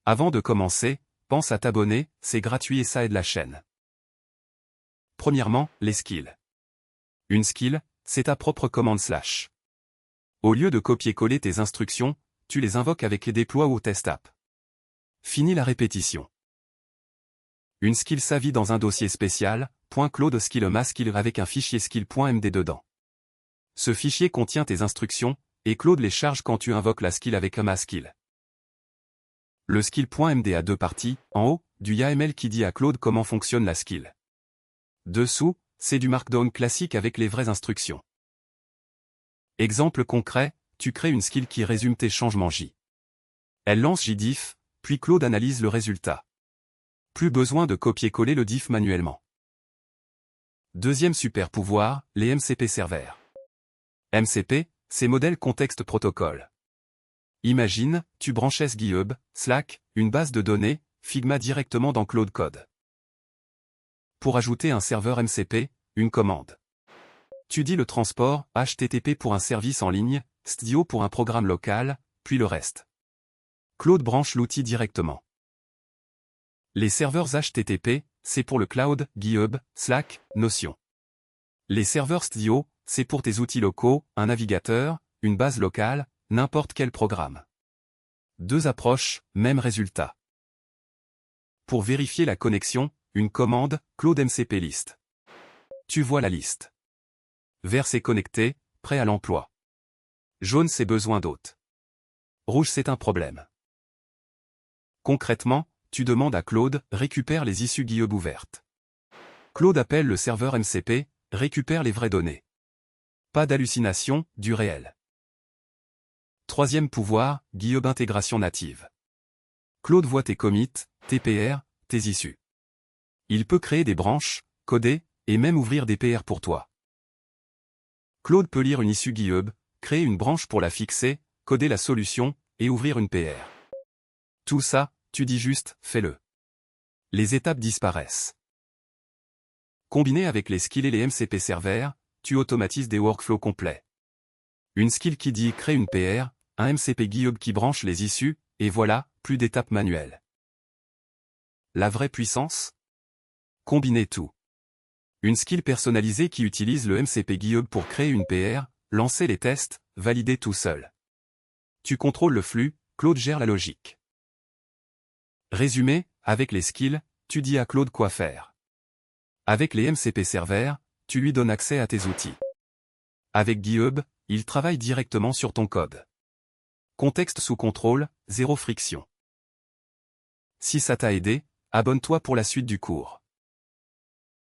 Avant de commencer, pense à t'abonner, c'est gratuit et ça aide la chaîne. Premièrement, les skills. Une skill, c'est ta propre commande /. Au lieu de copier-coller tes instructions, tu les invoques avec les déplois ou test app. Fini la répétition. Une skill s'avie dans un dossier spécial, .claude skill skill avec un fichier skill.md dedans. Ce fichier contient tes instructions, et Claude les charge quand tu invoques la skill avec un skill. Le skill.md a deux parties, en haut, du YAML qui dit à Claude comment fonctionne la skill. Dessous, c'est du Markdown classique avec les vraies instructions. Exemple concret, tu crées une skill qui résume tes changements J. Elle lance JDiff, puis Claude analyse le résultat. Plus besoin de copier-coller le diff manuellement. Deuxième super pouvoir, les MCP serveurs. MCP, c'est Model Context Protocol. Imagine, tu branches SGHub, Slack, une base de données, Figma directement dans Claude Code. Pour ajouter un serveur MCP, une commande. Tu dis le transport, HTTP pour un service en ligne, STIO pour un programme local, puis le reste. Claude branche l'outil directement. Les serveurs HTTP, c'est pour le cloud, GitHub, Slack, Notion. Les serveurs STIO, c'est pour tes outils locaux, un navigateur, une base locale, n'importe quel programme. Deux approches, même résultat. Pour vérifier la connexion, une commande, Claude MCP list. Tu vois la liste. Vert c'est connecté, prêt à l'emploi. Jaune c'est besoin d'hôte. Rouge c'est un problème. Concrètement, tu demandes à Claude, récupère les issues GitHub ouvertes. Claude appelle le serveur MCP, récupère les vraies données. Pas d'hallucination, du réel. Troisième pouvoir, GitHub intégration native. Claude voit tes commits, tes PR, tes issues. Il peut créer des branches, coder, et même ouvrir des PR pour toi. Claude peut lire une issue GitHub, créer une branche pour la fixer, coder la solution, et ouvrir une PR. Tout ça, tu dis juste, fais-le. Les étapes disparaissent. Combiné avec les skills et les MCP serveurs, tu automatises des workflows complets. Une skill qui dit crée une PR, un MCP GitHub qui branche les issues, et voilà, plus d'étapes manuelles. La vraie puissance? Combiner tout. Une skill personnalisée qui utilise le MCP GitHub pour créer une PR, lancer les tests, valider tout seul. Tu contrôles le flux, Claude gère la logique. Résumé, avec les skills, tu dis à Claude quoi faire. Avec les MCP serveurs, tu lui donnes accès à tes outils. Avec GitHub, il travaille directement sur ton code. Contexte sous contrôle, zéro friction. Si ça t'a aidé, abonne-toi pour la suite du cours.